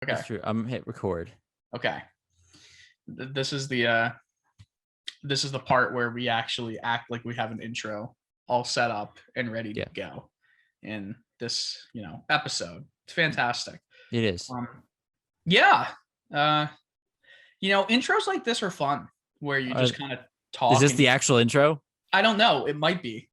Okay. That's true. I'm hit record. Okay. This is the part where we actually act like we have an intro all set up and ready to go in this, episode. It's fantastic. It is. Yeah. Intros like this are fun where you just kind of talk. Is this the actual intro? I don't know. It might be.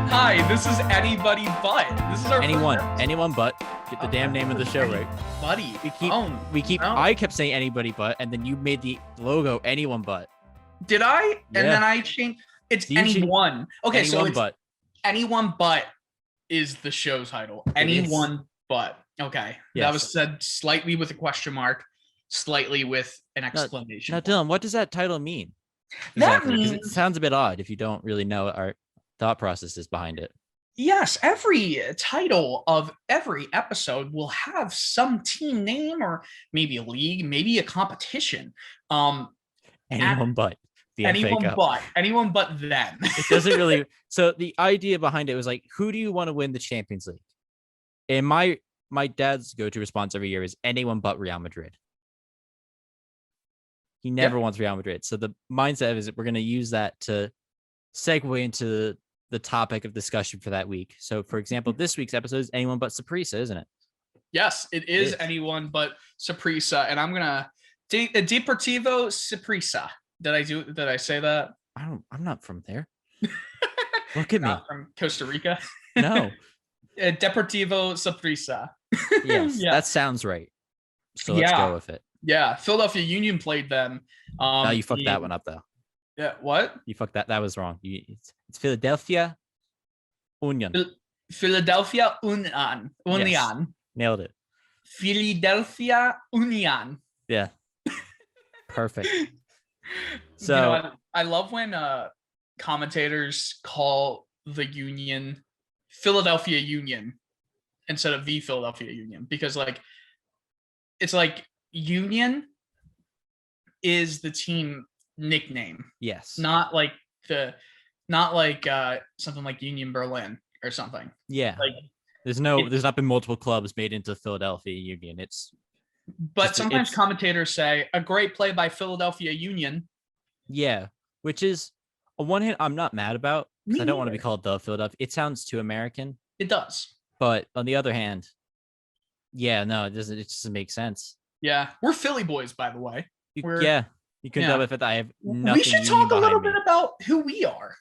Hi, this is Anybody But. This is our anyone but. Get the damn name of the show right. Buddy. I kept saying anybody but, and then you made the logo anyone but. Did I? Yeah. And then I changed. It's anyone. Okay, anyone so it's but. Anyone but is the show title. Anyone but. Okay. Yes. That was said slightly with a question mark, slightly with an exclamation. Now, Dylan, what does that title mean? That means it sounds a bit odd if you don't really know what our thought process is behind it. Yes, every title of every episode will have some team name or maybe a league, maybe a competition. Anyone but the anyone FA Cup. Anyone but them. It doesn't really. So the idea behind it was like, who do you want to win the Champions League? And my dad's go-to response every year is anyone but Real Madrid. He never wants Real Madrid. So the mindset is that we're going to use that to segue into the topic of discussion for that week. So, for example, this week's episode is anyone but Saprissa, isn't it? Yes, it is anyone but Saprissa, and I'm gonna Deportivo Saprissa. Did I say that? I'm not from there. Look at me. Not from Costa Rica. No. Deportivo Saprissa. Yes, that sounds right. So let's go with it. Yeah, Philadelphia Union played them. No, you fucked that one up though. Yeah, what? You fucked that. That was wrong. It's Philadelphia Union. Philadelphia Union. Yes. Nailed it. Philadelphia Union. Yeah. Perfect. So I love when commentators call the Union Philadelphia Union instead of the Philadelphia Union, because it's like Union is the team nickname. Yes. Not like something like Union Berlin or something. Yeah. There's not been multiple clubs made into Philadelphia Union. But sometimes commentators say a great play by Philadelphia Union. Yeah. Which is, on one hand, I'm not mad about, because I don't want to be called the Philadelphia. It sounds too American. It does. But on the other hand, yeah, no, it doesn't. It just make sense. Yeah, we're Philly boys, by the way. You can tell if I have nothing. We should talk a little bit about who we are.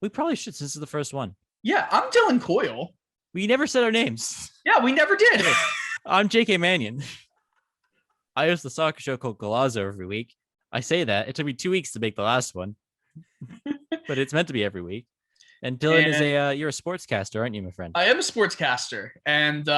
We probably should, since this is the first one. Yeah, I'm Dylan Coyle. We never said our names. Yeah, we never did. I'm J.K. Mannion. I host the soccer show called Golazo every week. I say that. It took me 2 weeks to make the last one, but it's meant to be every week. And Dylan is you're a sportscaster, aren't you, my friend? I am a sportscaster, and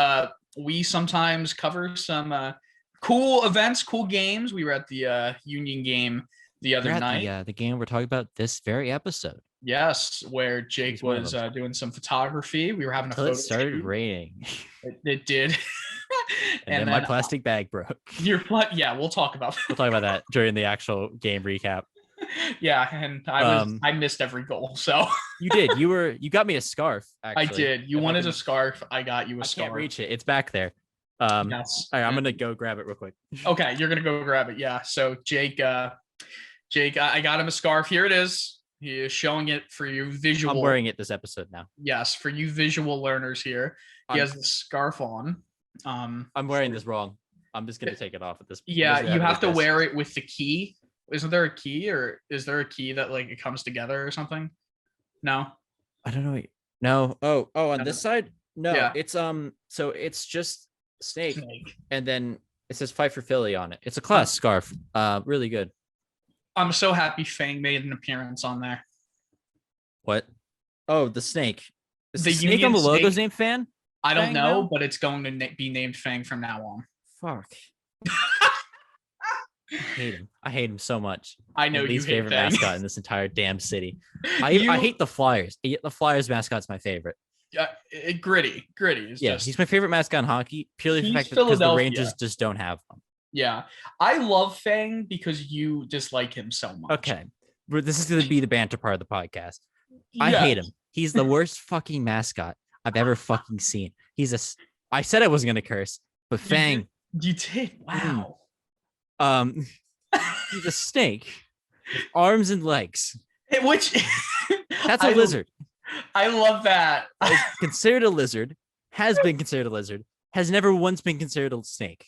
we sometimes cover some cool events, cool games. We were at the Union game the other night. The game we're talking about this very episode. Yes, where Jake was doing some photography. We were having a photo. It started raining. It did. and then my plastic bag broke. We'll talk about that during the actual game recap. Yeah, and I missed every goal. So you did. You got me a scarf. Actually, I did. You wanted a scarf. I got you a scarf. I can't reach it. It's back there. Yes. All right, I'm gonna go grab it real quick. Okay, you're gonna go grab it. Yeah. So Jake, I got him a scarf. Here it is. He is showing it for you visual. I'm wearing it this episode now. Yes, for you visual learners here. He has the scarf on. I'm wearing this wrong. I'm just gonna take it off at this point. Yeah, you have to wear it with the key. Isn't there a key, or is there a key that it comes together or something? No, I don't know. No. Oh, on this side? No, yeah. It's so it's just snake, and then it says "Fight for Philly" on it. It's a class scarf. Really good. I'm so happy Phang made an appearance on there. What? Oh, the snake. Is the snake on the logo's name Fan? I don't know, but it's going to be named Phang from now on. Fuck. I hate him so much. I know My you least hate favorite Phang. mascot in this entire damn city. I hate the Flyers. Yet the Flyers mascot's my favorite. Gritty is Yeah, just. he's my favorite mascot in hockey purely for the He's fact that because the Philadelphia. Rangers just don't have one. Yeah, I love Phang because you dislike him so much. Okay, this is going to be the banter part of the podcast. I Yeah. hate him. He's the worst fucking mascot I've ever fucking seen. I said I wasn't going to curse, but Phang. You did. Wow. He's a snake with arms and legs. Which That's a lizard. I love that. Considered a lizard, has been considered a lizard, has never once been considered a snake.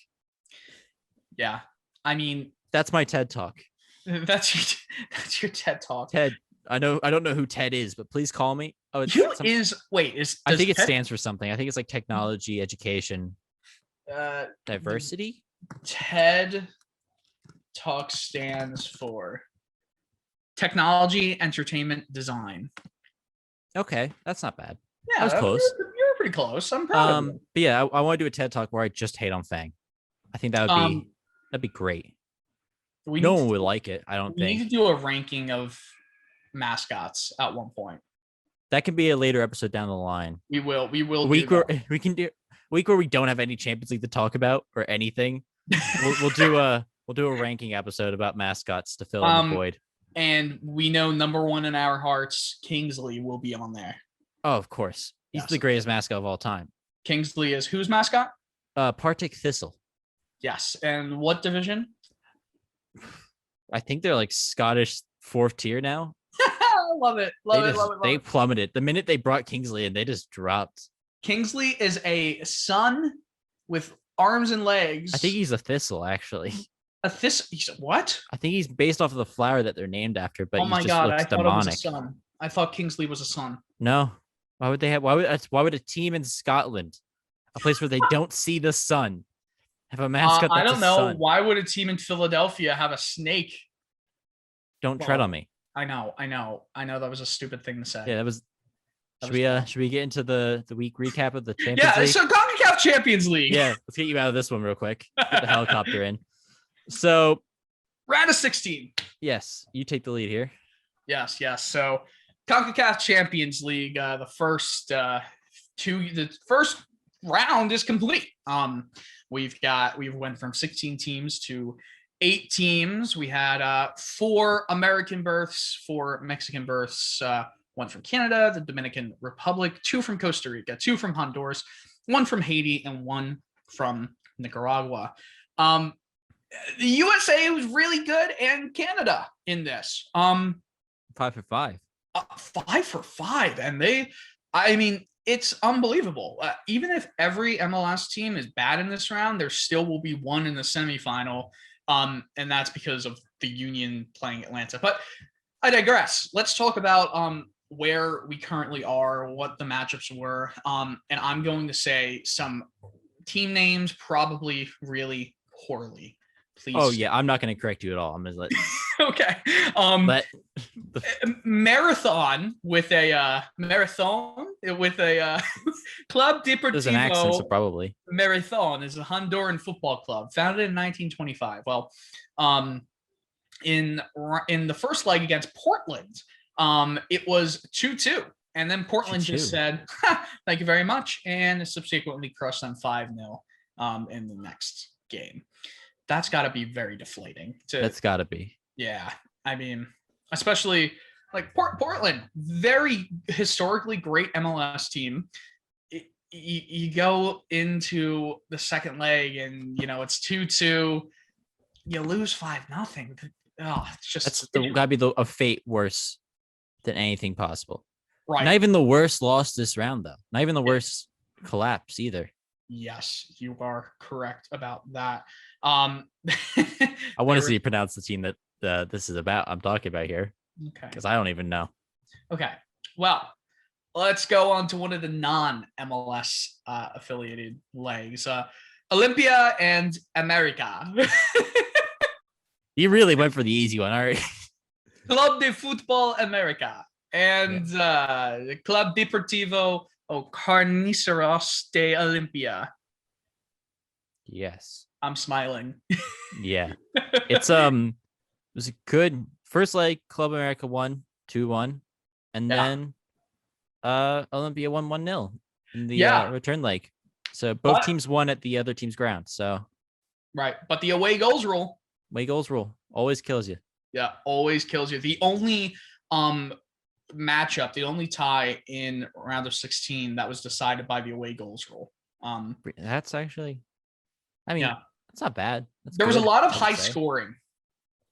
Yeah. I mean, that's my TED talk. That's your TED talk. TED. I don't know who TED is, but please call me. Oh, I think it stands for something. I think it's like technology, education, diversity. TED Talk stands for technology, entertainment, design. Okay, that's not bad. Yeah, that was close. You're pretty close. I'm proud of you. But yeah, I want to do a TED Talk where I just hate on Phang. I think that'd be great. No one would like it. I don't think. We need to do a ranking of mascots at one point. That can be a later episode down the line. We will. Week where we don't have any Champions League to talk about or anything. We'll do a ranking episode about mascots to fill in the void. And we know number one in our hearts, Kingsley will be on there. Oh, of course. He's the greatest mascot of all time. Kingsley is whose mascot? Partick Thistle. Yes. And what division? I think they're like Scottish 4th tier now. I love it. Love it. They plummeted. The minute they brought Kingsley in, they just dropped. Kingsley is a sun with arms and legs. I think he's a thistle, actually. A thistle? What? I think he's based off of the flower that they're named after, but oh my god, I thought it was a sun. I thought Kingsley was a sun. No. Why would they have? Why would a team in Scotland, a place where they don't see the sun, have a mascot? I don't know. Sun? Why would a team in Philadelphia have a snake? Don't tread on me. I know. That was a stupid thing to say. Yeah, that was. Should we get into the week recap of the Champions League? Yeah, so Concacaf Champions League. Yeah, let's get you out of this one real quick. Get the helicopter in. So, round of 16. Yes, you take the lead here. Yes. So, Concacaf Champions League, the first round is complete. We went from 16 teams to 8 teams. We had 4 American berths, 4 Mexican berths, 1 from Canada, the Dominican Republic, 2 from Costa Rica, 2 from Honduras, 1 from Haiti, and 1 from Nicaragua. The USA was really good, and Canada in this. 5 for 5. 5 for 5, and it's unbelievable. Even if every MLS team is bad in this round, there still will be one in the semifinal, and that's because of the Union playing Atlanta. But I digress. Let's talk about where we currently are, what the matchups were, and I'm going to say some team names probably really poorly. Please. Oh yeah, I'm not going to correct you at all. I'm going to let. Okay. Marathon with a Club Deportivo. There's an accent, so probably. Marathon is a Honduran football club founded in 1925. Well, in the first leg against Portland, it was 2-2, and then Portland 2-2. Just said, "Thank you very much," and subsequently crushed them 5-0 in the next game. That's got to be very deflating. That's got to be. Yeah, I mean, especially like Portland, very historically great MLS team. You go into the second leg and it's 2-2. You lose 5-0. Oh, it's just gotta be a fate worse than anything possible. Right. Not even the worst loss this round, though. Not even the worst collapse either. Yes, you are correct about that. I want to see you pronounce the team that this is about. I'm talking about here. Okay. Because I don't even know. Okay. Well, let's go on to one of the non-MLS affiliated legs. Olympia and America. You really went for the easy one, all right? Club de Football America and Club Deportivo Carniceros de Olympia. Yes. I'm smiling. Yeah. It was a good first leg. Club America won 2-1, and then Olympia won 1-0 in the return leg. So both teams won at the other team's ground. So right, but the away goals rule. Away goals rule always kills you. Yeah, always kills you. The only matchup, the only tie in round of 16 that was decided by the away goals rule. That's actually, I mean, that's not bad. There was a lot of high scoring.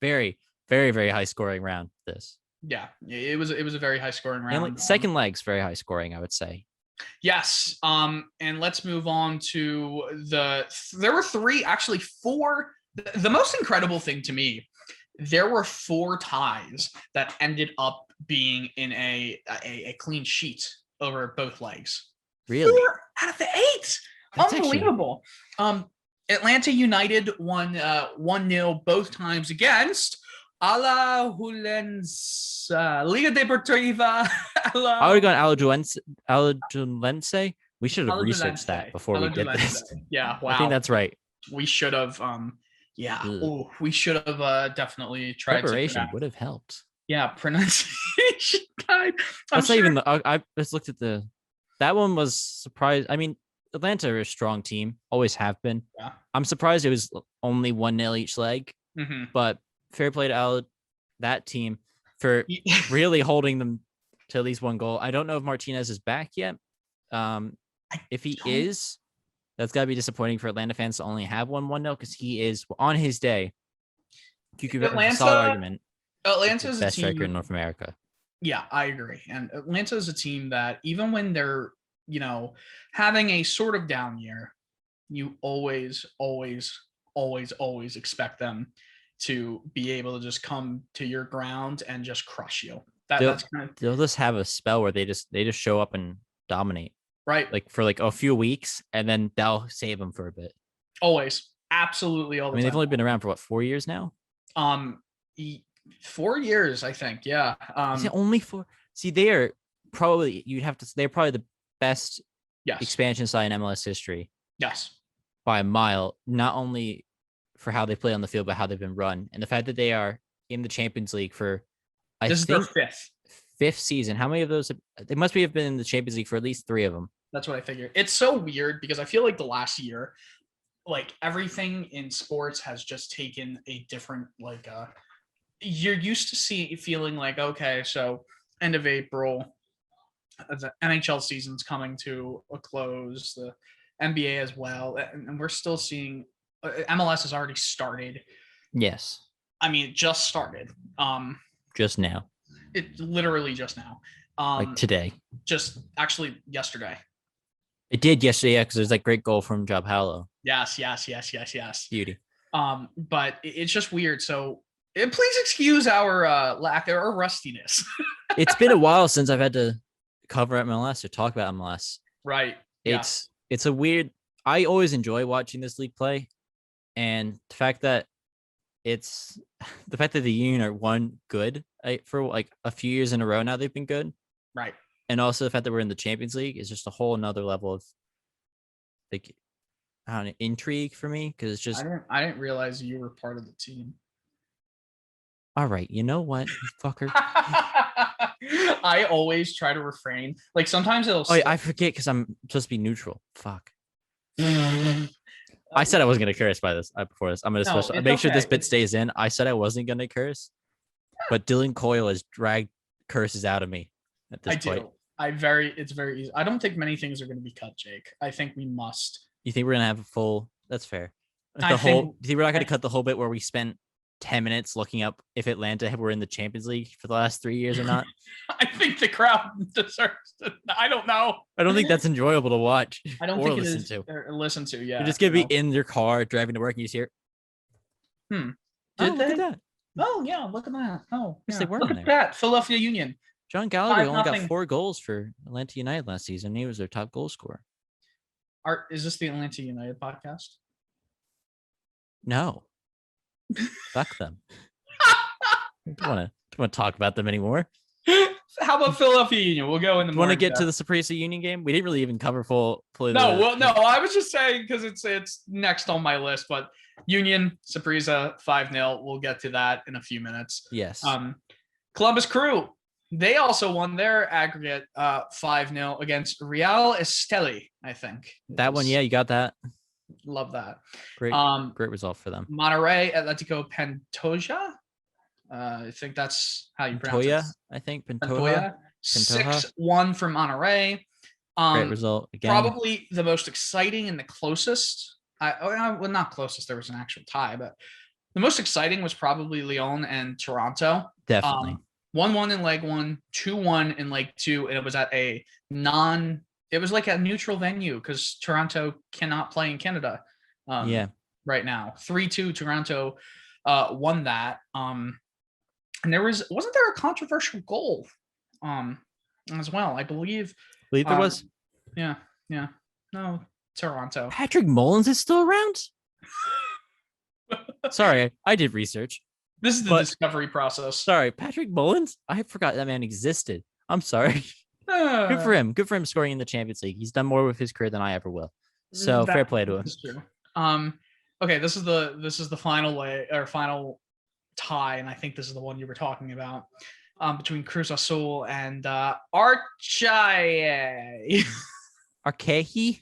Very, very, very high scoring round. This. Yeah, it was a very high scoring round. And like second leg's very high scoring, I would say. Yes. And let's move on to there were four. The most incredible thing to me, there were 4 ties that ended up being in a clean sheet over both legs. Really? 4 out of the 8. That's unbelievable. Atlanta United won 1-0 both times against Alajuelense, Liga Deportiva. I would have gone Alajuelense. We should have researched that before we did this. Yeah, wow. I think that's right. We should have. We should have definitely tried. Preparation would have helped. Yeah, pronunciation guide. That's not even I just looked at that one was surprised. I mean, Atlanta are a strong team, always have been. Yeah. I'm surprised it was only 1-0 each leg, but fair play to that team for really holding them to at least 1 goal. I don't know if Martinez is back yet. If he is, that's got to be disappointing for Atlanta fans to only have 1-0 because he is on his day. You could have a solid argument. Atlanta's best a team, striker in North America. Yeah, I agree. And Atlanta is a team that even when they're, having a sort of down year, you always expect them to be able to just come to your ground and just crush you. They'll just have a spell where they just show up and dominate. Right. Like for like a few weeks, and then they'll save them for a bit. Always. Absolutely all the time. They've only been around for 4 years now? 4 years, I think. Yeah. Is it only 4? See, they're probably they're probably the best expansion side in MLS history. Yes. By a mile, not only for how they play on the field, but how they've been run. And the fact that they are in the Champions League for this is their fifth season. How many of those they must have been in the Champions League for at least 3 of them? That's what I figured. It's so weird because I feel like the last year, like everything in sports has just taken a different, you're used to feeling like, okay, so end of April, the NHL season's coming to a close, the NBA as well. And we're still seeing MLS has already started. Yes. I mean, it just started. Just now. It literally just now. Like today. Just actually yesterday. It did yesterday, yeah, because there's that great goal from Job Hallow. Yes. Beauty. But it's just weird. So please excuse our lack or rustiness. It's been a while since I've had to cover MLS or talk about MLS. Right. It's a weird. I always enjoy watching this league play, and the fact that the Union are one good for like a few years in a row now. They've been good. Right. And also the fact that we're in the Champions League is just a whole another level of intrigue for me because it's just. I didn't realize you were part of the team. All right, you know what, you fucker. I always try to refrain. Like sometimes it'll. Oh, I forget because I'm supposed to be neutral. Fuck. I said I wasn't gonna curse before this. I'm gonna make sure this bit stays in. I said I wasn't gonna curse, but Dylan Coyle has dragged curses out of me at this point. It's very easy. I don't think many things are gonna be cut, Jake. I think we must. You think we're gonna have a full? That's fair. Do you think we're not gonna cut the whole bit where we spent 10 minutes looking up if Atlanta were in the Champions League for the last 3 years or not? I think the crowd deserves it. I don't know. I don't think that's enjoyable to watch. I don't think listen to. Or listen to, yeah. You're just gonna be in your car driving to work and you just hear. Oh, look at that. Oh yeah, look at that. Oh, yes, they were look in at there. that. Philadelphia Union. John Gallagher only got 4 goals for Atlanta United last season. He was their top goal scorer. Is this the Atlanta United podcast? No. Fuck them. I don't want to talk about them anymore. How about Philadelphia Union? We'll go in the. Do you want to get to the Saprissa Union game? We didn't really even cover full. No. I was just saying because it's next on my list, but Union Saprissa 5-0. We'll get to that in a few minutes. Yes. Columbus Crew. They also won their aggregate 5-0 against Real Esteli, I think. That one, yeah, you got that. Love that. Great result for them. Monterrey Atletico Pantoja. I think that's how you pronounce it. I think Pantoja. 6-1 for Monterrey. Great result again. Probably the most exciting and the closest. Well, not closest. There was an actual tie, but the most exciting was probably Lyon and Toronto. Definitely. 1-1 in leg 1, 2-1 in leg 2, and it was at it was like a neutral venue because Toronto cannot play in Canada right now. 3-2 Toronto won that. And wasn't there a controversial goal as well? I believe there was. Yeah. No, Toronto. Patrick Mullins is still around? Sorry, I did research. This is the discovery process. Sorry, Patrick Mullins? I forgot that man existed. I'm sorry. Good for him. Good for him scoring in the Champions League. He's done more with his career than I ever will. So fair play to him. That's true. Okay, this is the final tie, and I think this is the one you were talking about. Between Cruz Azul and Archaea. Archaea?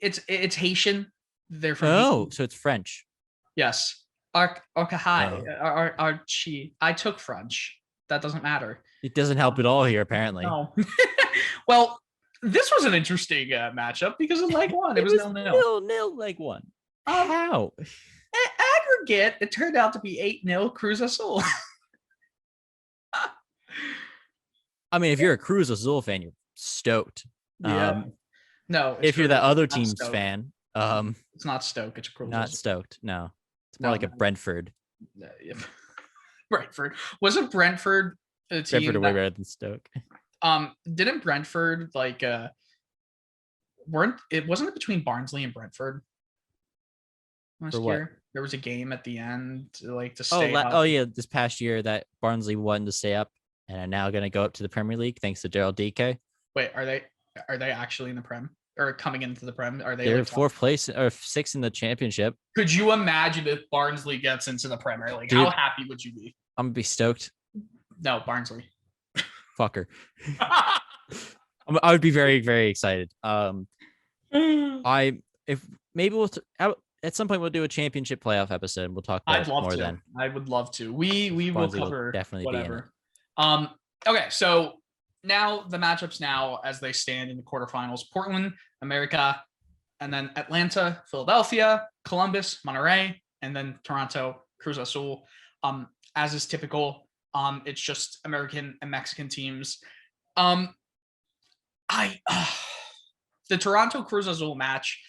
It's Haitian. They're from Haiti. So it's French. Yes. Archie. I took French. That doesn't matter. It doesn't help at all here, apparently. No. Well, this was an interesting matchup because of leg 1. It was 0-0. 0-0 leg 1. How? Aggregate, it turned out to be 8-0 Cruz Azul. I mean, if you're a Cruz Azul fan, you're stoked. Yeah. No. If you're that other team's fan, it's not Stoke. It's Cruz Azul. Not stoked. No. It's more like a Brentford. Brentford. Wasn't Brentford a team? Brentford are way better than Stoke. Didn't Brentford wasn't it between Barnsley and Brentford last year? There was a game at the end to stay up. Oh yeah, this past year that Barnsley won to stay up and are now going to go up to the Premier League thanks to Gerald DK. Wait, are they actually in the Prem or coming into the Prem? Are they? They're fourth place or 6th in the Championship. Could you imagine if Barnsley gets into the Premier League? Dude, how happy would you be? I'm gonna be stoked. No, Barnsley. Fucker. I would be very, very excited. At some point we'll do a championship playoff episode and we'll talk about it more then. I would love to. We will cover definitely whatever. Okay, so now the matchups as they stand in the quarterfinals: Portland, America, and then Atlanta, Philadelphia, Columbus, Monterrey, and then Toronto, Cruz Azul. As is typical, it's just American and Mexican teams. The Toronto Cruz Azul match,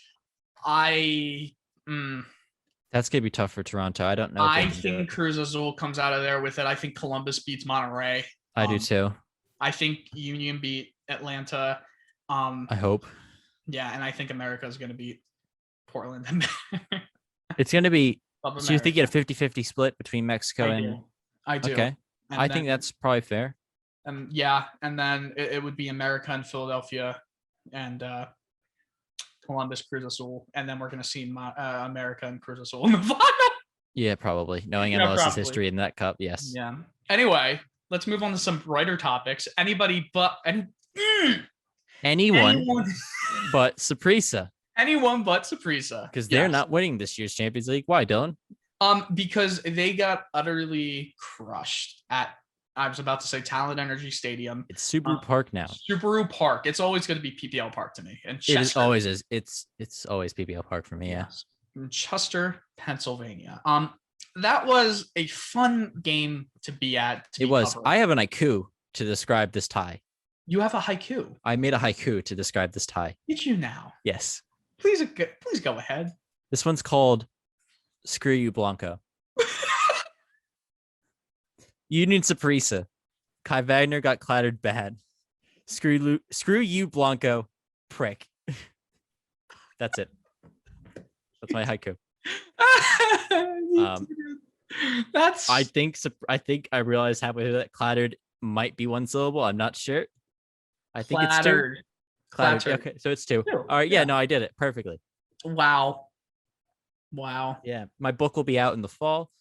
that's gonna be tough for Toronto. I don't know. I think Cruz Azul comes out of there with it. I think Columbus beats Monterrey. I do too. I think Union beat Atlanta. I hope. Yeah, and I think America is going to beat Portland. It's going to be. So you think you get a 50-50 split between Mexico I do. Okay. I think that's probably fair. And then it would be America and Philadelphia and Columbus, Cruz Azul, and then we're going to see America and Cruz Azul in the final. Yeah, probably. Knowing MLS's history in that cup, yes. Yeah. Anyway, let's move on to some brighter topics. Anyone but Saprissa. Anyone but Saprissa. Because they're not winning this year's Champions League. Why, Dylan? Because they got utterly crushed at, I was about to say, Talent Energy Stadium. It's Subaru Park now. Subaru Park. It's always going to be PPL Park to me. And it always is. It's always PPL Park for me. Yeah. In Chester, Pennsylvania. That was a fun game to be at. It was. I have an haiku to describe this tie. You have a haiku? I made a haiku to describe this tie. Did you now? Yes. Please go ahead. This one's called Screw You, Blanco. Union Saprissa. Kai Wagner got clattered bad. Screw you, Blanco. Prick. That's it. That's my haiku. I think I realized halfway through that clattered might be one syllable. I'm not sure. I think it's 2. Flattered. Flattered. Okay, so it's 2. All right, yeah, no, I did it perfectly. Wow. Yeah, my book will be out in the fall.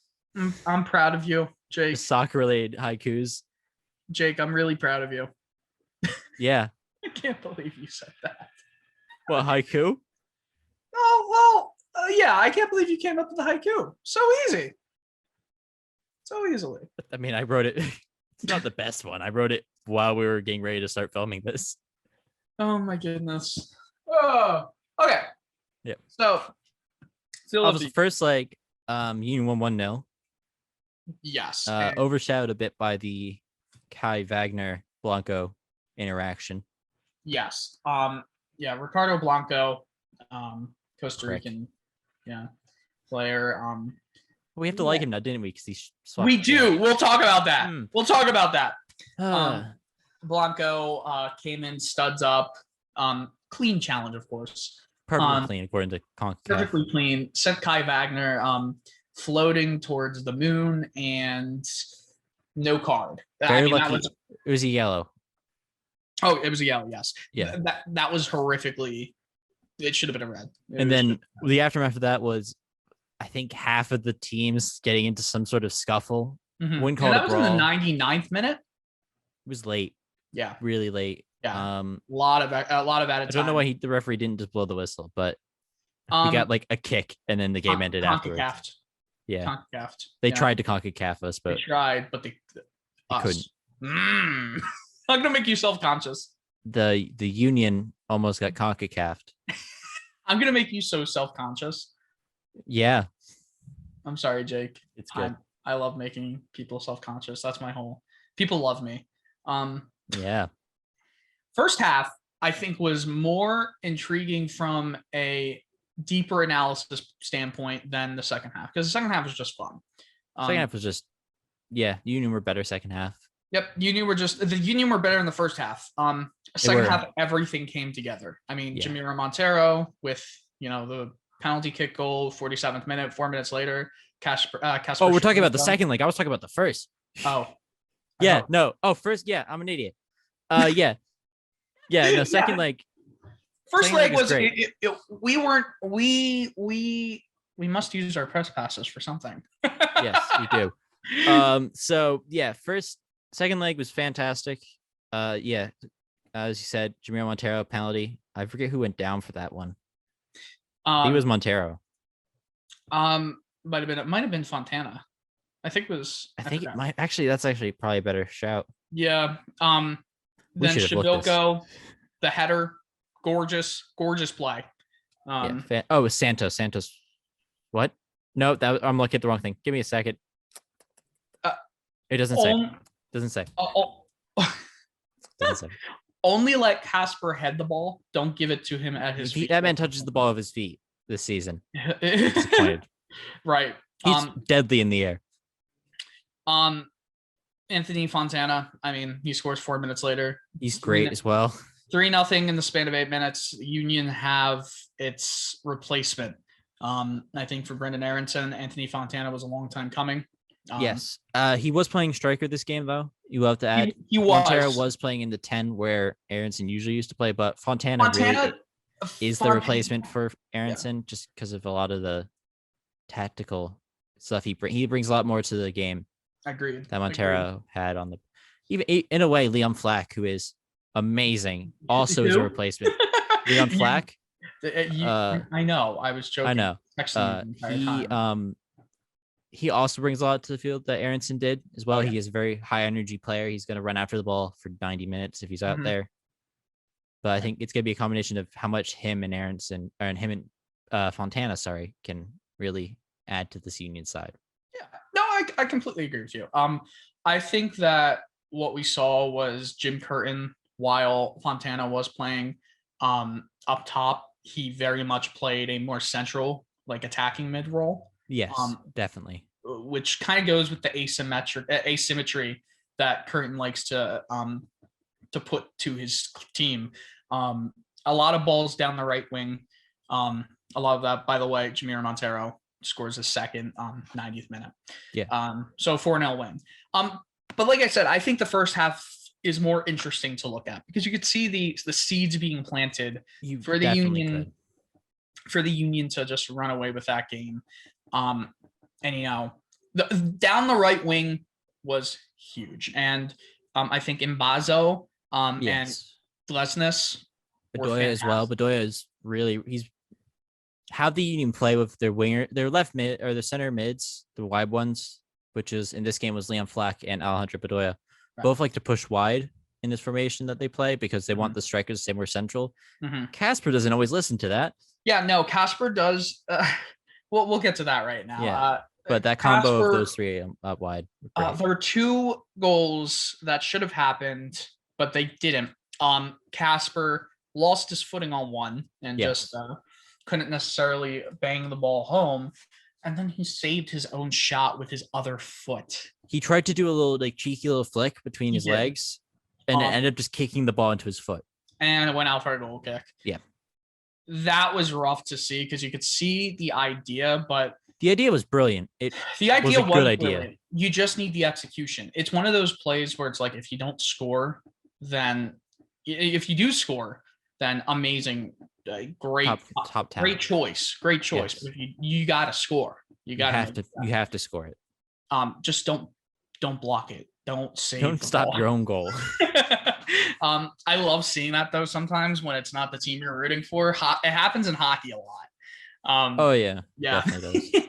I'm proud of you, Jake. Soccer-related haikus. Jake, I'm really proud of you. Yeah. I can't believe you said that. What, haiku? Oh, well, yeah, I can't believe you came up with the haiku. So easy. So easily. I mean, I wrote it. It's not the best one. I wrote it while we were getting ready to start filming this. Oh my goodness. Oh, okay. Yeah. So, the first leg, Union won 1-0. Yes. Overshadowed a bit by the Kai Wagner Blanco interaction. Yes. Yeah, Ricardo Blanco, Costa Rican, player. We have to like him now, didn't we? Because he's we do. We'll talk about that. We'll talk about that. Blanco came in, studs up, clean challenge, of course. Perfectly clean, according to Concacaf. Perfectly clean. Sent Kai Wagner floating towards the moon and no card. Very lucky. It was a yellow. Oh, it was a yellow, yes. Yeah. That was horrifically. It should have been a red. And then the aftermath of that was, I think, half of the teams getting into some sort of scuffle. Mm-hmm. Wouldn't call it a brawl. That was in the 99th minute. It was late. Yeah. Really late. Yeah. A lot of added time. I don't know why the referee didn't just blow the whistle, but we got like a kick and then the game ended afterwards. Yeah. They tried to Concacaf us, but they tried, but they couldn't. I'm gonna make you self-conscious. The Union almost got Concacaf'd. I'm gonna make you so self-conscious. Yeah. I'm sorry, Jake. It's good. I love making people self-conscious. That's my whole. People love me. Yeah. First half, I think, was more intriguing from a deeper analysis standpoint than the second half, because the second half was just fun. Second half was just, Union were better second half. Yep, the Union were better in the first half. Second half, everything came together. I mean, Jamiro Montero with the penalty kick goal, 47th minute, 4 minutes later. Casper. We're talking about the second leg. I was talking about the first. Oh. Yeah. No. Oh, first. Yeah, I'm an idiot. Yeah. Yeah. No. Second leg. First leg was we must use our press passes for something. Yes, we do. So yeah, second leg was fantastic. As you said, Jamiro Montero penalty. I forget who went down for that one. He was Montero. Might have been Fontana. I think it was. I think it might actually. That's actually probably a better shout. Yeah. Then Shabilko, the header, gorgeous play. It was Santos. Santos. What? No, I'm looking at the wrong thing. Give me a second. It doesn't say. Doesn't say. Doesn't say. Only let Casper head the ball. Don't give it to him at his feet. That man touches the ball with his feet this season. Disappointed. Right. He's deadly in the air. Anthony Fontana. I mean, he scores 4 minutes later. He's great as well. 3-0 in the span of 8 minutes. Union have its replacement. I think for Brendan Aronson, Anthony Fontana was a long time coming. Yes. He was playing striker this game, though. You have to add. Montero was playing in the 10 where Aronson usually used to play, but Fontana really is the replacement for Aronson just because of a lot of the tactical stuff he brings a lot more to the game. Agreed. That Montero had on the even in a way. Liam Flack, who is amazing, also is a replacement. Liam Flack. I know. I was joking. I know. He also brings a lot to the field that Aronson did as well. He is a very high energy player. He's going to run after the ball for 90 minutes if he's out there. But I think it's going to be a combination of how much him and Aronson and Fontana, can really add to this Union side. Yeah, no, I completely agree with you. I think that what we saw was Jim Curtin, while Fontana was playing up top, he very much played a more central, attacking mid role. Yes, definitely. Which kind of goes with the asymmetry that Curtin likes to put to his team. A lot of balls down the right wing. A lot of that, by the way, Jamiro Montero scores a second 90th minute. Yeah. So 4-0 win. But like I said, I think the first half is more interesting to look at because you could see the seeds being planted for the Union to just run away with that game. And down the right wing was huge, and I think Mbazo and Glesnes Bedoya as well. Bedoya is he's how the Union play with their winger, their left mid or the center mids, the wide ones, which is in this game was Leon Flack and Alejandro Bedoya. Right. Both like to push wide in this formation that they play because they want the strikers to stay more central. Casper doesn't always listen to that. Yeah, no, Casper does. We'll get to that right now. Yeah. But that combo of those three up wide. There were 2 goals that should have happened, but they didn't. Casper lost his footing on one and just couldn't necessarily bang the ball home. And then he saved his own shot with his other foot. He tried to do a little cheeky little flick between his legs and it ended up just kicking the ball into his foot. And it went out for a goal kick. Yeah. That was rough to see because you could see the idea, but the idea was brilliant. The idea was a good idea. You just need the execution. It's one of those plays where it's like, if you don't score, then if you do score, then amazing, great, top great choice. Yes. But if you got to score. You have to score it. Just don't block it. Don't stop your own goal. I love seeing that though. Sometimes when it's not the team you're rooting for, it happens in hockey a lot. Yeah. Definitely does.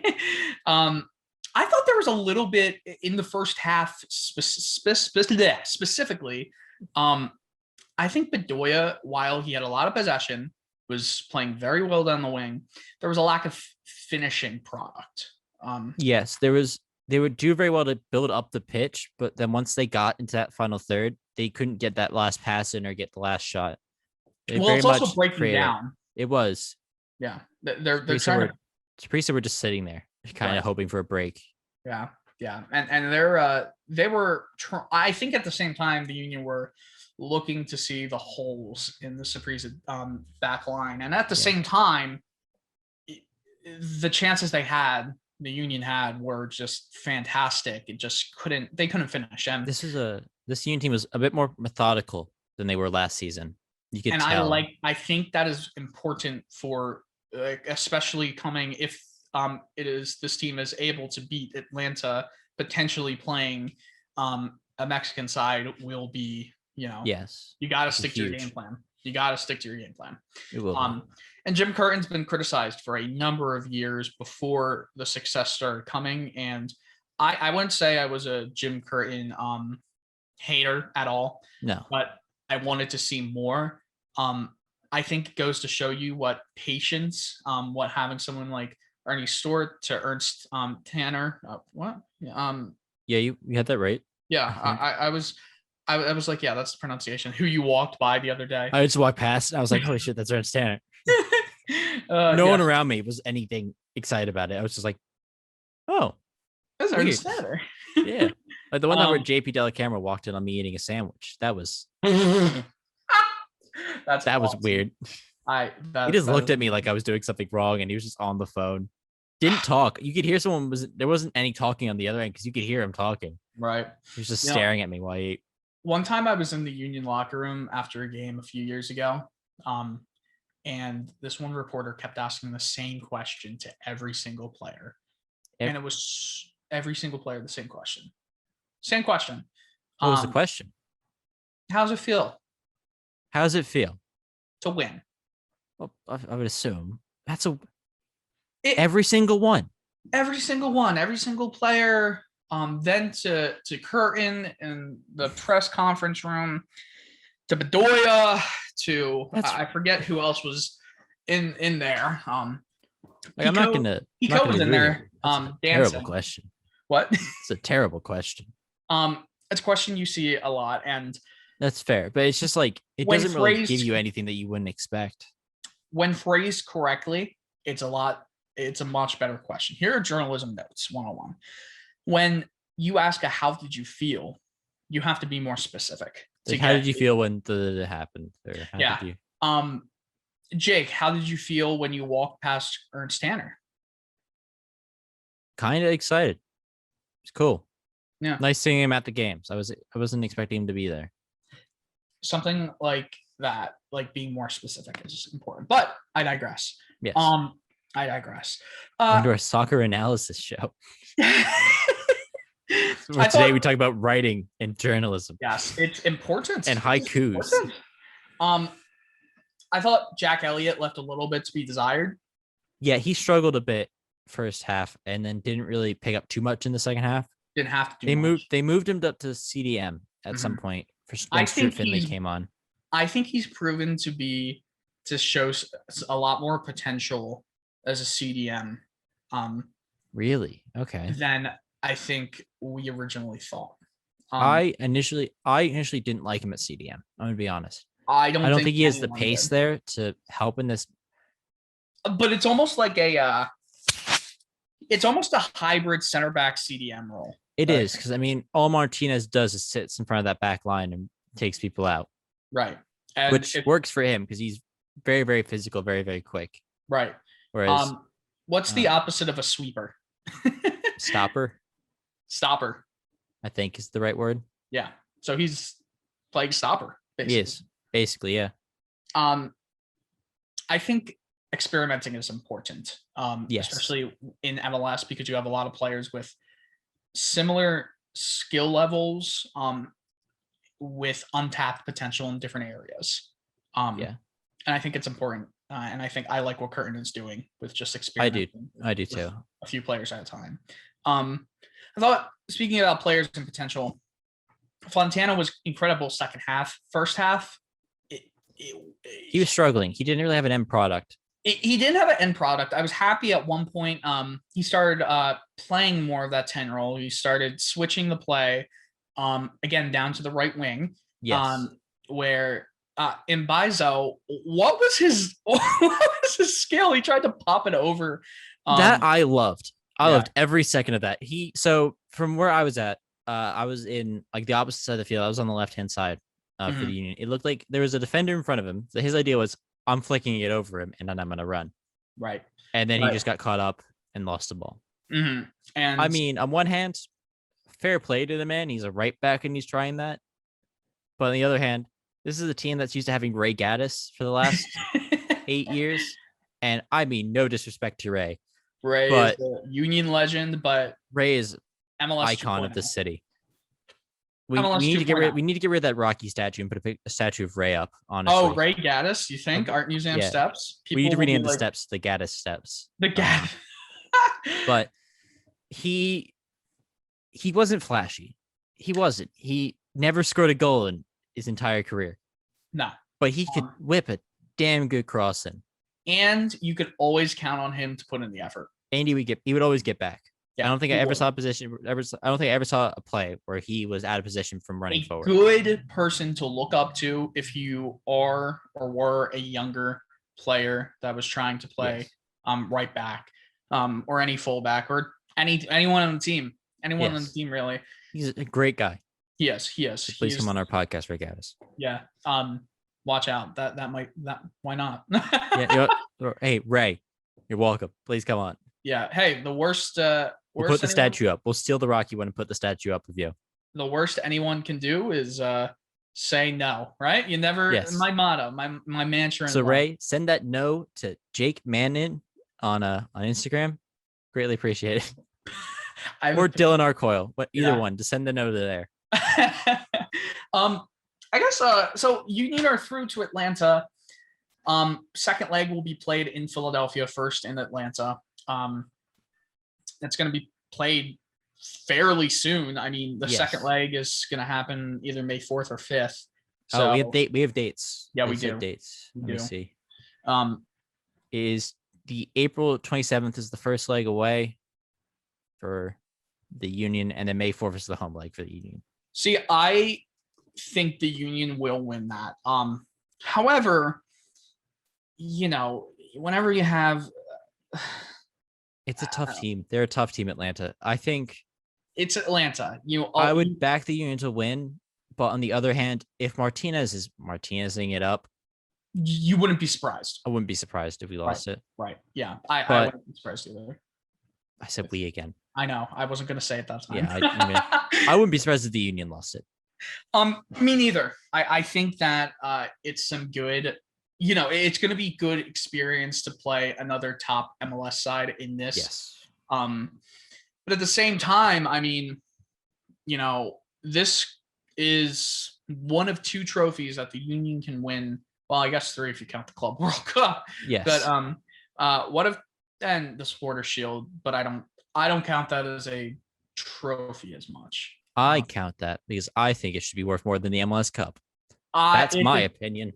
I thought there was a little bit in the first half specifically. I think Bedoya, while he had a lot of possession, was playing very well down the wing. There was a lack of finishing product. Yes, there was. They would do very well to build up the pitch, but then once they got into that final third, they couldn't get that last pass in or get the last shot. It's also breaking down. It was. Yeah, they're trying to. Saprissa were just sitting there, kind of hoping for a break. Yeah, and they were. I think at the same time, the Union were looking to see the holes in the Saprissa back line, and at the same time, the chances the Union had were just fantastic. They couldn't finish. And this Union team was a bit more methodical than they were last season. You could tell. I think that is important for especially coming if this team is able to beat Atlanta, potentially playing a Mexican side will be, yes, you got to stick to your game plan. It will. And Jim Curtin's been criticized for a number of years before the success started coming. And I wouldn't say I was a Jim Curtin hater at all. No. But I wanted to see more. I think it goes to show you what patience, what having someone like Ernie Stewart to Ernst Tanner. Yeah, you had that right. Yeah, I was like, yeah, that's the pronunciation. Who you walked by the other day. I just walked past and I was like, holy shit, that's Ernst Tanner. No one around me was anything excited about it. I was just like, oh, that's Ernst Tanner. Yeah. Like the one time where JP Dellacamera walked in on me eating a sandwich. That was was weird. He just looked at me like I was doing something wrong and he was just on the phone. Didn't talk. You could hear there wasn't any talking on the other end because you could hear him talking. Right. He was just staring at me while he ate. One time I was in the Union locker room after a game a few years ago. And this one reporter kept asking the same question to every single player. And it was every single player the same question. Same question. What was the question? How's it feel? How does it feel to win? Well, I would assume that's every single one. Every single player. Then to Curtin in the press conference room, to Bedoya, I forget who else was in there. I'm not gonna. Pico was in there. Terrible question. What? It's a terrible question. It's a question you see a lot, and that's fair, but it's just like it doesn't really give you anything that you wouldn't expect. When phrased correctly, it's a much better question. Here are journalism notes 101. When you ask how did you feel, you have to be more specific. Like how did you feel when it happened? Jake, how did you feel when you walked past Ernst Tanner? Kind of excited. It's cool. Yeah. Nice seeing him at the games. I wasn't expecting him to be there. Something like that, like being more specific is important. But I digress. Yes. I digress. Welcome to our soccer analysis show. Today we talk about writing and journalism. Yes, it's important. And haikus. I thought Jack Elliott left a little bit to be desired. Yeah, he struggled a bit first half and then didn't really pick up too much in the secch half. Didn't have to do much. They moved him up to CDM at some point when Stuart Finley came on. I think he's proven to show a lot more potential as a CDM. Really? Okay. Than I think we originally thought. I initially didn't like him at CDM. I'm gonna be honest. I don't think he has the pace there to help in this. But it's almost like it's almost a hybrid center back CDM role. It is, because I mean, all Martinez does is sits in front of that back line and takes people out. Right. Which works for him because he's very, very physical, very, very quick. Right. Whereas what's the opposite of a sweeper? Stopper, I think is the right word. Yeah. So he's playing stopper, basically. He is. Basically, yeah. I think experimenting is important. Yes. Especially in MLS, because you have a lot of players with similar skill levels, with untapped potential in different areas. Yeah. And I think it's important. And I think I like what Curtin is doing with just experimenting. I do too. A few players at a time. I thought, speaking about players and potential, Fontana was incredible second half. First half, he was struggling. He didn't really have an end product. He didn't have an end product. I was happy at one point. He started playing more of that 10 role. He started switching the play, again, down to the right wing. Yes. Where Mbaizo, what was his skill? He tried to pop it over. That I loved. I loved every second of that. So from where I was at, I was in like the opposite side of the field. I was on the left-hand side for the Union. It looked like there was a defender in front of him. So his idea was, I'm flicking it over him and then I'm going to run. Right. And then he just got caught up and lost the ball. Mm-hmm. And I mean, on one hand, fair play to the man. He's a right back and he's trying that. But on the other hand, this is a team that's used to having Ray Gaddis for the last 8 years. And I mean, no disrespect to Ray. Ray is a Union legend, but Ray is MLS icon 2.0. of the city. We need to get rid of that Rocky statue and put a statue of Ray up, honestly. Oh, Ray Gaddis, you think? Art Museum steps? We need to rename the steps the Gaddis steps. The Gaddis. But he wasn't flashy. He wasn't. He never scored a goal in his entire career. No. But he could whip a damn good cross in. And you could always count on him to put in the effort. And he would always get back. Yeah, I don't think I ever saw a play where he was out of position from running forward. Good person to look up to if you are or were a younger player that was trying to play right back, or any fullback, or anyone on the team. Anyone on the team, really. He's a great guy. He is. Please come on our podcast, Ray Gaddis. Yeah. Watch out. Why not? Hey, Ray, you're welcome. Please come on. Yeah. Hey, the worst. We'll put the statue up. We'll steal the Rocky one and put the statue up of you. The worst anyone can do is say no, right? You never. Yes. My motto, my mantra. So Ray, send that no to Jake Mannion on Instagram. Greatly appreciate it. Or Dylan Arcoyle, but either one. To send the no to there. I guess so Union are through to Atlanta. Second leg will be played in Philadelphia, first in Atlanta. It's going to be played fairly soon. I mean, the second leg is going to happen either May 4th or 5th. So we have dates. Yeah, we do. Dates. Let me see. Is the April 27th is the first leg away for the Union, and then May 4th is the home leg for the Union. See, I think the Union will win that. However, whenever you have, it's a tough team. They're a tough team, Atlanta. I think it's Atlanta. I would back the Union to win, but on the other hand, if Martinez is Martinezing it up, you wouldn't be surprised. I wouldn't be surprised if we lost it. Right. Yeah. I wouldn't be surprised either. I said we again. I know. I wasn't going to say it that time. Yeah, I wouldn't be surprised if the Union lost it. Me neither. I think that it's some good, it's going to be good experience to play another top MLS side in this. Yes. But at the same time, I mean, this is one of 2 trophies that the Union can win. Well, I guess 3 if you count the Club World Cup. Yes. But what if and the Supporter Shield? But I don't count that as a trophy as much. I count that because I think it should be worth more than the MLS Cup. That's my opinion.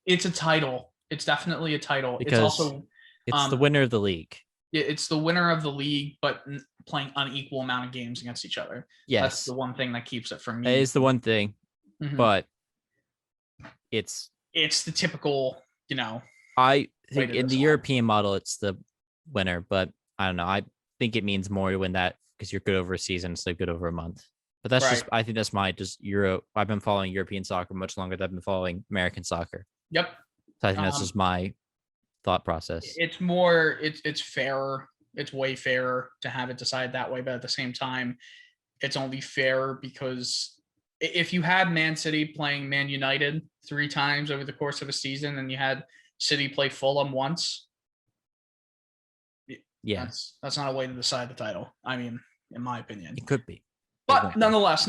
It's a title. It's definitely a title. Because it's also the winner of the league. It's the winner of the league, but playing unequal amount of games against each other. Yes. That's the one thing that keeps it from me. It is the one thing, but it's the typical, I think in the European model, it's the winner, but I don't know. I think it means more to win that because you're good over a season instead of good over a month. But that's just, I think that's my Euro. I've been following European soccer much longer than I've been following American soccer. Yep. So I think that's just my thought process. It's more, it's fairer. It's way fairer to have it decided that way. But at the same time, it's only fair because if you had Man City playing Man United 3 times over the course of a season and you had City play Fulham once, that's not a way to decide the title. I mean, in my opinion, it could be. But nonetheless,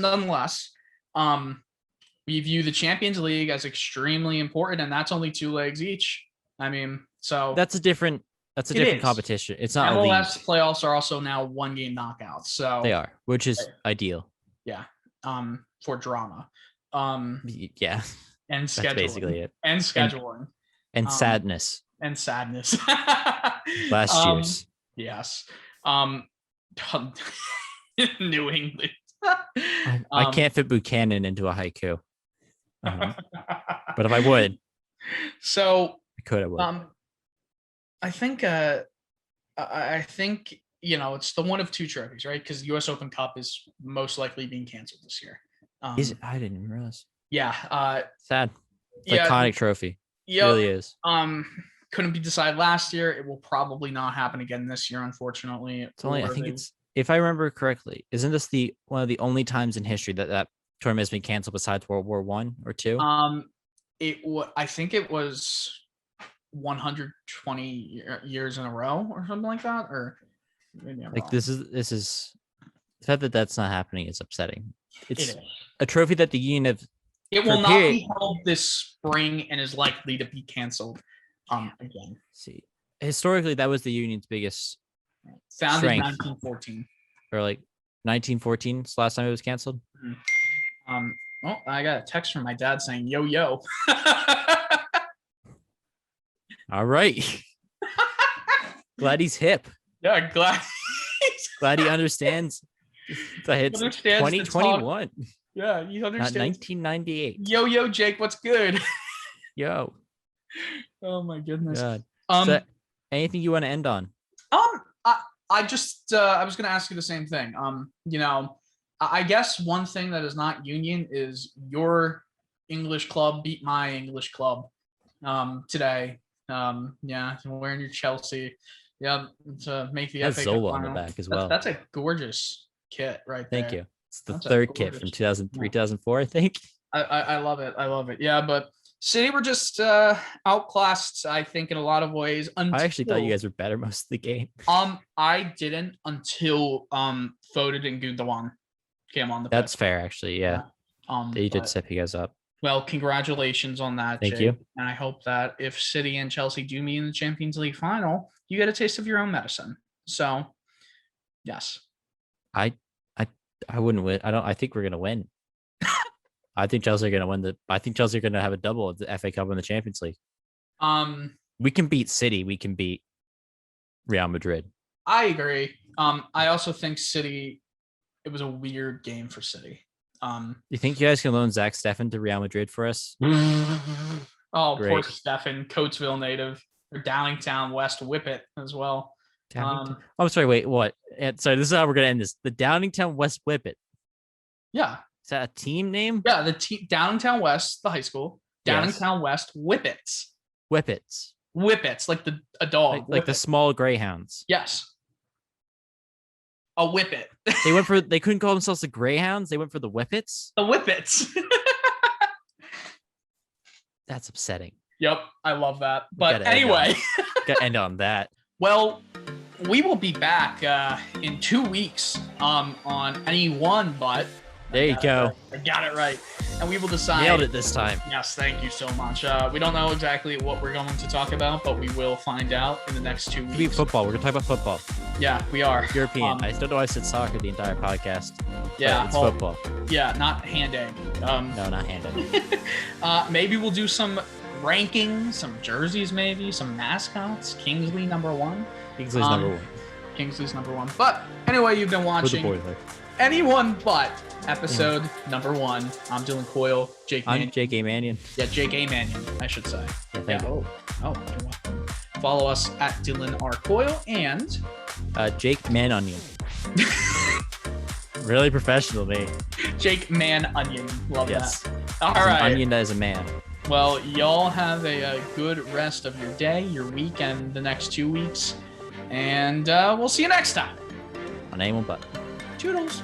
we view the Champions League as extremely important, and that's only 2 legs each. I mean, so that's a different competition. It's not MLS playoffs are also now 1-game knockouts, so they are, which is ideal. Yeah, for drama. Yeah, and scheduling. That's basically it. And scheduling. And sadness. And sadness. Last year's. Yes. New England. I can't fit Buchanan into a haiku. But if I would, so I would. I think it's the one of 2 trophies, right? Because the U.S. Open Cup is most likely being canceled this year. Is it? I didn't even realize. Yeah. Sad. Iconic trophy. Yeah. Really is. Couldn't be decided last year. It will probably not happen again this year, unfortunately. It's only, I think it's, if I remember correctly, isn't this one of the only times in history that tournament has been canceled besides World War I or II? I think it was 120 years in a row or something like that. Or maybe I'm wrong. This is the fact that that's not happening is upsetting. It's a trophy that the Union have. It will not be held this spring and is likely to be canceled again. See, historically, that was the Union's biggest founded in 1914. Or 1914 is the last time it was canceled. Oh, I got a text from my dad saying "yo yo." All right. Glad he's hip. Yeah, glad he understands that it's 2021. Yeah, he understands. Not 1998. Yo yo, Jake, what's good? Yo. Oh my goodness. God. So anything you want to end on? I just I was gonna ask you the same thing. I guess one thing that is not Union is your English club beat my English club today. Yeah, wearing your Chelsea. Yeah, to make the FA Cup Zola final. on the back as well. That's a gorgeous kit right there. Thank you. It's the third kit from 2003, 2004, I think. I love it. I love it. Yeah, but City were just outclassed, I think, in a lot of ways. I actually thought you guys were better most of the game. I didn't until Foden and Gundogan came on the pitch. That's fair, actually. Yeah. They did step you guys up. Well, congratulations on that. Thank you. And I hope that if City and Chelsea do meet in the Champions League final, you get a taste of your own medicine. So, yes. I wouldn't win. I think we're gonna win. I think Chelsea are gonna I think Chelsea are gonna have a double of the FA Cup and the Champions League. We can beat City. We can beat Real Madrid. I agree. I also think City. It was a weird game for City. You think you guys can loan Zach Steffen to Real Madrid for us? Oh, great. Poor Steffen, Coatesville native, or Downingtown West Whippet as well. I'm sorry. Wait, what? Sorry, this is how we're gonna end this. The Downingtown West Whippet. Yeah. Is that a team name? Yeah, the Downingtown West, the high school. Downingtown West Whippets. Whippets, like a dog. like the small greyhounds. Yes. A whippet. They couldn't call themselves the Greyhounds. They went for the Whippets. The whippets. That's upsetting. Yep, I love that. But anyway, gotta end on that. Well, we will be back in 2 weeks on anyone but. There you go. I got it right. And we will decide. Nailed it this time. Yes, thank you so much. We don't know exactly what we're going to talk about, but we will find out in the next 2 weeks. It'll be football. We're gonna talk about football. Yeah, we are. European. I still know I said soccer the entire podcast. Yeah, it's football. Yeah, not hand egg. No, not hand egg. Maybe we'll do some rankings, some jerseys, maybe some mascots. Kingsley #1. Kingsley's #1. Kingsley's #1. But anyway, you've been watching Anyone But episode #1. I'm Dylan Coyle. I'm Jake A. Mannion. Yeah, Jake A. Mannion, I should say. Yeah, thank you. Oh, you're welcome. Follow us at Dylan R. Coyle and Jake Man Onion. Really professional, mate. Jake Man Onion. Love that. All right. right. An onion that is a man. Well, y'all have a good rest of your day, your week, and the next 2 weeks. And we'll see you next time. On Anyone But. Toodles.